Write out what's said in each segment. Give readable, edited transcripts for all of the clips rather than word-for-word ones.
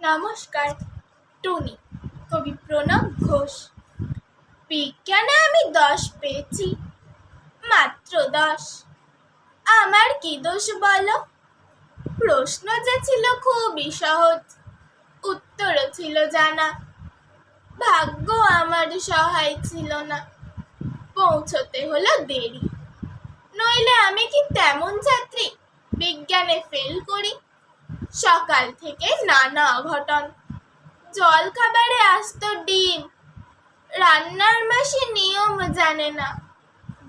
নমস্কার। টুনি, কবি প্রণব ঘোষ। বিজ্ঞানে আমি 10 পেয়েছি, মাত্র 10। আমার কি দোষ বলো? প্রশ্ন যে ছিল খুবই সহজ, উত্তরও ছিল জানা। ভাগ্য আমার সহায় ছিল না, পৌঁছতে হলো দেরি। নইলে আমি কি তেমন ছাত্রী বিজ্ঞানে ফেল করি? সকাল থেকে নানা অঘটন। জল খাবারে আসতো ডিম, রান্নার মাসি নিয়ম জানে না।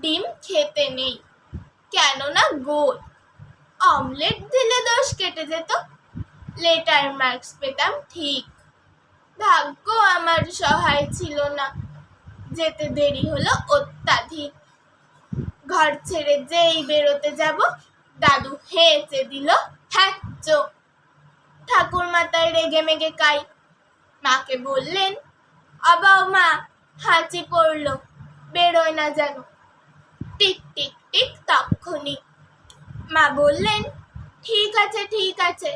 ডিম খেতে নেই, কেননা গোল। অমলেট দিলে দোষ কেটে যেত, লেটার মার্কস পেতাম ঠিক। ভাগ্য আমার সহায় ছিল না, যেতে দেরি হলো অত্যাধিক। ঘর ছেড়ে যেই বেরোতে যাব, দাদু হেঁচে দিল হ্যাচ্চো। ঠাকুর মাতায় রেগে মেগে কাই। মাকে বললেন, অবাও মা, হাঁচি পড়ল, বেরোয় না যেন। টিক টিক টিক তক্ষুনি। মা বললেন, ঠিক আছে,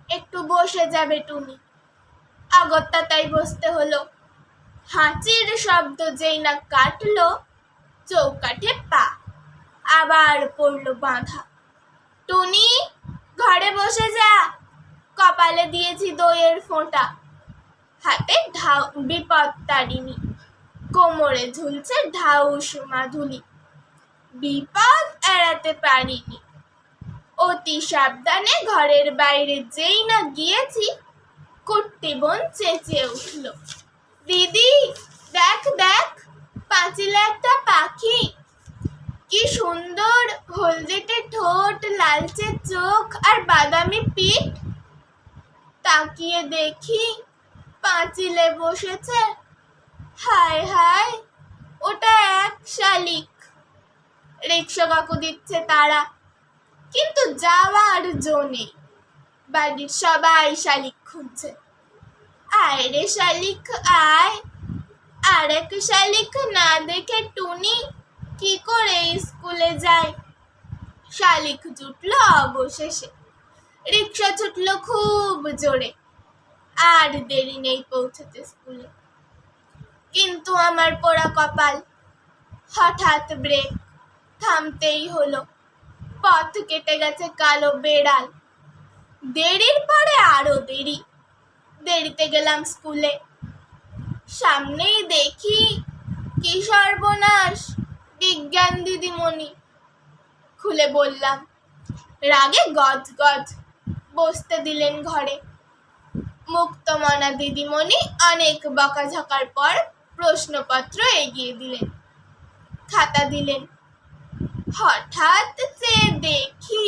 একটু বসে যাবে টুনি। অগত্যা তাই বসতে হলো। হাঁচির শব্দ যেই না কাটলো, চৌকাঠে পা আবার পড়লো বাঁধা। টুনি, ঘরে বসে যা, কপালে দিয়েছি দইয়ের ফোঁটা। হাতে বিপদ তারিণী, কোমরে ঝুলছে ঢাউস মাধুলি। বিপদ এড়াতে পারিনি, অতি সাবধানে ঘরের বাইরে যেই না গিয়েছি, কুট্টি বোন চেঁচিয়ে উঠল, দিদি দেখ দেখ, পাঁচিলে একটা পাখি, কি সুন্দর, হলদেটে ঠোঁট, লালচে চোখ আর বাদামি পিঠ। তাকিয়ে দেখি পাঁচিলে বসেছে। হায় হায়, ওটা এক শালিক। রিকশা কাকু দিচ্ছে তারা, কিন্তু যাওয়ার জো নেই। বাড়ির সবাই শালিক খুঁজছে। আয় রে শালিক আয়। আর এক শালিক না দেখে টুনি কি করে স্কুলে যায়? শালিক জুটলো অবশেষে, রিকশা ছুটলো খুব জোরে। আর দেরি নেই পৌঁছতে স্কুলে। কিন্তু আমার পোড়া কপাল, হঠাৎ ব্রেক, থামতেই হলো। পথ কেটে গেছে কালো বেড়াল। দেরির পরে আরো দেরি। দেরিতে গেলাম স্কুলে। সামনেই দেখি কি সর্বনাশ, বিজ্ঞান দিদিমণি। খুলে বললাম, রাগে গজ গজ, বসতে দিলেন ঘরে। মুক্তমনা দিদিমণি অনেক বকাঝকার পর প্রশ্নপত্র এগিয়ে দিলেন, খাতা দিলেন। হঠাৎ চেয়ে দেখি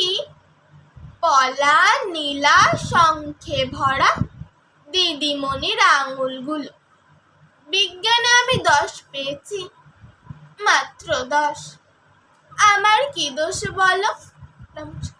পলা নীলা শঙ্খে ভরা দিদিমণির আঙুলগুলো। বিজ্ঞানে আমি 10 পেয়েছি, মাত্র 10। আমার কি দোষ বলো? নমস্কার।